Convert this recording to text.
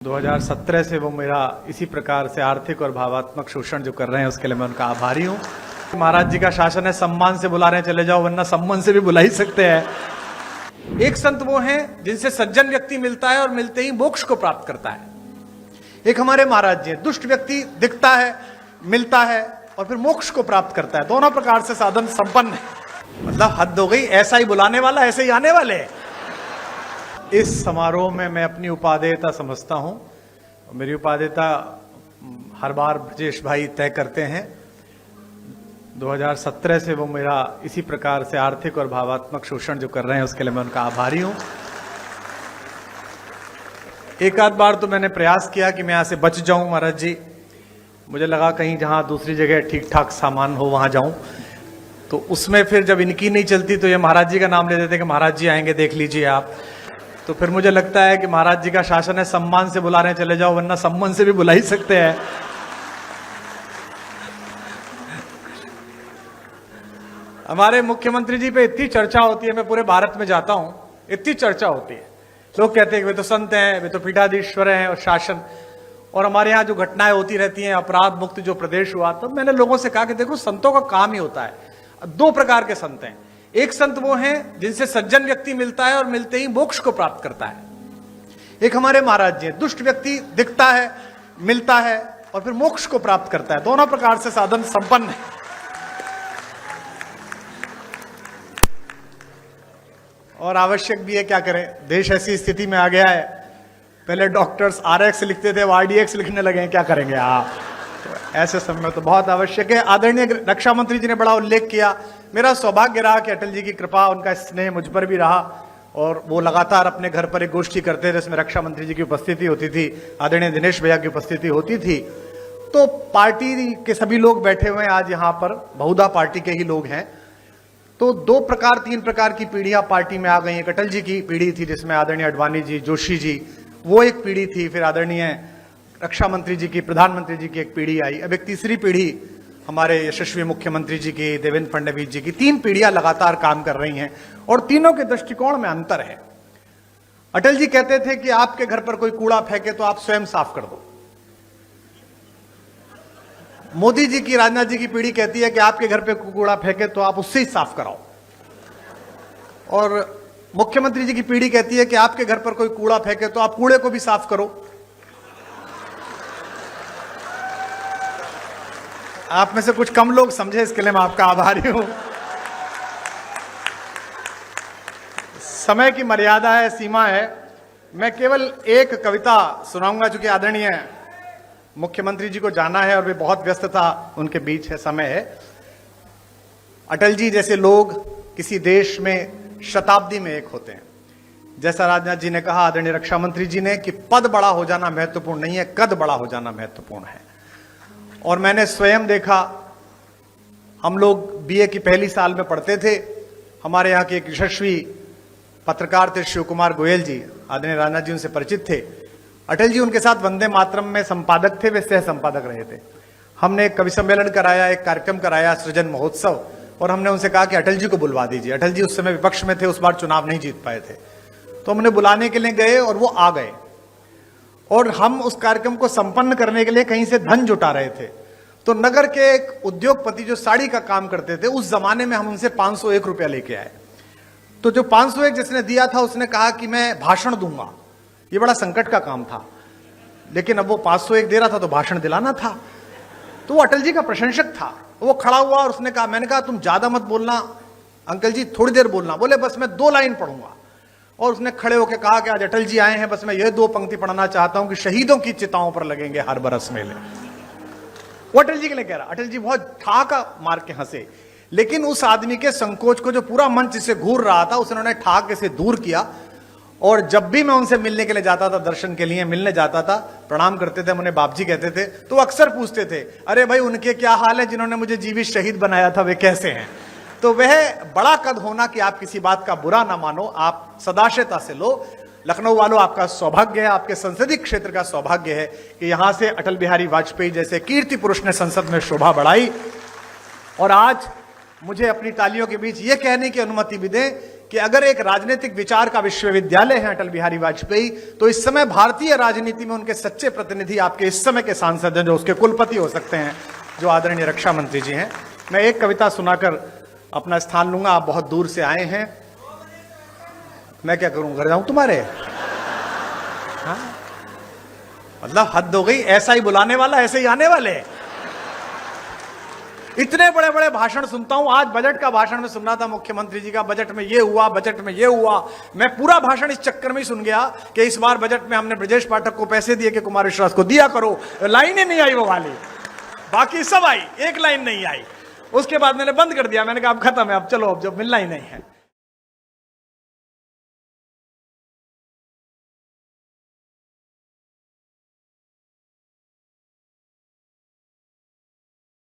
2017 से वो मेरा इसी प्रकार से आर्थिक और भावात्मक शोषण जो कर रहे हैं उसके लिए मैं उनका आभारी हूँ। महाराज जी का शासन है, सम्मान से बुला रहे हैं चले जाओ, वरना सम्मान से भी बुला ही सकते हैं। एक संत वो हैं जिनसे सज्जन व्यक्ति मिलता है और मिलते ही मोक्ष को प्राप्त करता है। एक हमारे महाराज जी, दुष्ट व्यक्ति दिखता है, मिलता है और फिर मोक्ष को प्राप्त करता है। दोनों प्रकार से साधन संपन्न है। मतलब हद हो गई, ऐसा ही बुलाने वाला ऐसे ही आने वाले। इस समारोह में मैं अपनी उपादेयता समझता हूं। मेरी उपादेयता हर बार ब्रजेश भाई तय करते हैं। 2017 से वो मेरा इसी प्रकार से आर्थिक और भावात्मक शोषण जो कर रहे हैं उसके लिए मैं उनका आभारी हूं। एक आध बार तो मैंने प्रयास किया कि मैं यहां से बच जाऊं महाराज जी। मुझे लगा कहीं जहां दूसरी जगह ठीक ठाक सामान हो वहां जाऊं, तो उसमें फिर जब इनकी नहीं चलती तो ये महाराज जी का नाम ले देते कि महाराज जी आएंगे, देख लीजिए आप। तो फिर मुझे लगता है कि महाराज जी का शासन है, सम्मान से बुला रहे हैं चले जाओ, वरना सम्मान से भी बुला ही सकते हैं। हमारे मुख्यमंत्री जी पे इतनी चर्चा होती है, मैं पूरे भारत में जाता हूं, इतनी चर्चा होती है। लोग कहते हैं कि वे तो संत हैं, वे तो पीठाधीश्वर हैं और शासन, और हमारे यहाँ जो घटनाएं होती रहती हैं, अपराध मुक्त जो प्रदेश हुआ। तो मैंने लोगों से कहा कि देखो, संतों का काम ही होता है। दो प्रकार के संत हैं। एक संत वो हैं जिनसे सज्जन व्यक्ति मिलता है और मिलते ही मोक्ष को प्राप्त करता है। एक हमारे महाराज जी, दुष्ट व्यक्ति दिखता है, मिलता है और फिर मोक्ष को प्राप्त करता है। दोनों प्रकार से साधन संपन्न है। और आवश्यक भी है, क्या करें, देश ऐसी स्थिति में आ गया है। पहले डॉक्टर्स RX लिखते थे, वो RDX लिखने लगे हैं, क्या करेंगे आप। तो ऐसे समय में तो बहुत आवश्यक है। आदरणीय रक्षा मंत्री जी ने बड़ा उल्लेख किया। मेरा सौभाग्य रहा कि अटल जी की कृपा, उनका स्नेह मुझ पर भी रहा, और वो लगातार अपने घर पर एक गोष्ठी करते थे जिसमें रक्षा मंत्री जी की उपस्थिति होती थी, आदरणीय दिनेश भैया की उपस्थिति होती थी। तो पार्टी के सभी लोग बैठे हुए हैं आज यहाँ पर, बहुधा पार्टी के ही लोग हैं। तो तीन प्रकार की पीढ़ियां पार्टी में आ गई। एक अटल जी की पीढ़ी थी जिसमें आदरणीय अडवाणी जी, जोशी जी, वो एक पीढ़ी थी। फिर आदरणीय रक्षा मंत्री जी की, प्रधानमंत्री जी की एक पीढ़ी आई। अब एक तीसरी पीढ़ी हमारे यशस्वी मुख्यमंत्री जी की, देवेंद्र फडणवीस जी की। तीन पीढ़ियां लगातार काम कर रही हैं और तीनों के दृष्टिकोण में अंतर है। अटल जी कहते थे कि आपके घर पर कोई कूड़ा फेंके तो आप स्वयं साफ कर दो। मोदी जी की, राजनाथ जी की पीढ़ी कहती है कि आपके घर पे कूड़ा फेंके तो आप उससे ही साफ कराओ। और मुख्यमंत्री जी की पीढ़ी कहती है कि आपके घर पर कोई कूड़ा फेंके तो आप कूड़े को भी साफ करो। आप में से कुछ कम लोग समझे, इसके लिए मैं आपका आभारी हूं। समय की मर्यादा है, सीमा है। मैं केवल एक कविता सुनाऊंगा, चूंकि आदरणीय मुख्यमंत्री जी को जाना है और वे बहुत व्यस्तता उनके बीच है, समय है। अटल जी जैसे लोग किसी देश में शताब्दी में एक होते हैं। जैसा राजनाथ जी ने कहा, आदरणीय रक्षा मंत्री जी ने, कि पद बड़ा हो जाना महत्वपूर्ण नहीं है, कद बड़ा हो जाना महत्वपूर्ण है। और मैंने स्वयं देखा, हम लोग BA की पहली साल में पढ़ते थे। हमारे यहाँ के एक यशस्वी पत्रकार थे शिव कुमार गोयल जी, आदरणीय राजनाथ जी उनसे परिचित थे। अटल जी उनके साथ वंदे मातरम में संपादक थे, वे सह संपादक रहे थे। हमने एक कवि सम्मेलन कराया, एक कार्यक्रम कराया, सृजन महोत्सव, और हमने उनसे कहा कि अटल जी को बुलवा दीजिए। अटल जी उस समय विपक्ष में थे, उस बार चुनाव नहीं जीत पाए थे। तो हमने बुलाने के लिए गए और वो आ गए, और हम उस कार्यक्रम को संपन्न करने के लिए कहीं से धन जुटा रहे थे। तो नगर के एक उद्योगपति जो साड़ी का काम करते थे, उस जमाने में हम उनसे 501 रुपया लेके आए। तो जो 501 जिसने दिया था, उसने कहा कि मैं भाषण दूंगा। ये बड़ा संकट का काम था, लेकिन अब वो 501 दे रहा था तो भाषण दिलाना था। तो वो अटल जी का प्रशंसक था। वो खड़ा हुआ और उसने कहा, मैंने कहा तुम ज्यादा मत बोलना अंकल जी, थोड़ी देर बोलना। बोले बस मैं 2 लाइन पढ़ूंगा। और उसने खड़े होकर कहा कि आज अटल जी आए हैं, बस मैं ये 2 पंक्ति पढ़ना चाहता हूं कि शहीदों की चिताओं पर लगेंगे हर बरस मेले। वो अटल जी के लिए कह रहा। अटल जी बहुत ठाका मार के हंसे, लेकिन उस आदमी के संकोच को जो पूरा मंच से घूर रहा था, उसने ठाके से दूर किया। और जब भी मैं उनसे मिलने के लिए जाता था, दर्शन के लिए मिलने जाता था, प्रणाम करते थे, उन्हें बाप जी कहते थे, तो अक्सर पूछते थे, अरे भाई उनके क्या हाल है जिन्होंने मुझे जीवित शहीद बनाया था, वे कैसे हैं। तो वह बड़ा कद होना कि आप किसी बात का बुरा ना मानो, आप सदाशयता से लो। लखनऊ वालों, आपका सौभाग्य है, आपके संसदीय क्षेत्र का सौभाग्य है कि यहां से अटल बिहारी वाजपेयी जैसे कीर्ति पुरुष ने संसद में शोभा बढ़ाई। और आज मुझे अपनी तालियों के बीच यह कहने की अनुमति भी दें कि अगर एक राजनीतिक विचार का विश्वविद्यालय है अटल बिहारी वाजपेयी, तो इस समय भारतीय राजनीति में उनके सच्चे प्रतिनिधि आपके इस समय के सांसद हैं, जो उसके कुलपति हो सकते हैं, जो आदरणीय रक्षा मंत्री जी हैं। मैं एक कविता सुनाकर अपना स्थान लूंगा। आप बहुत दूर से आए हैं, मैं क्या करूं, घर जाऊं तुम्हारे? हाँ, मतलब हद हो गई, ऐसा ही बुलाने वाला ऐसे ही आने वाले। इतने बड़े बड़े भाषण सुनता हूं। आज बजट का भाषण में सुन रहा था मुख्यमंत्री जी का, बजट में ये हुआ, बजट में ये हुआ। मैं पूरा भाषण इस चक्कर में ही सुन गया कि इस बार बजट में हमने ब्रजेश पाठक को पैसे दिए कि कुमार विश्वास को दिया करो। लाइन ही नहीं आई वो वाली, बाकी सब आई, एक लाइन नहीं आई। उसके बाद मैंने बंद कर दिया, मैंने कहा अब खत्म है, अब चलो, अब जो मिलना ही नहीं है।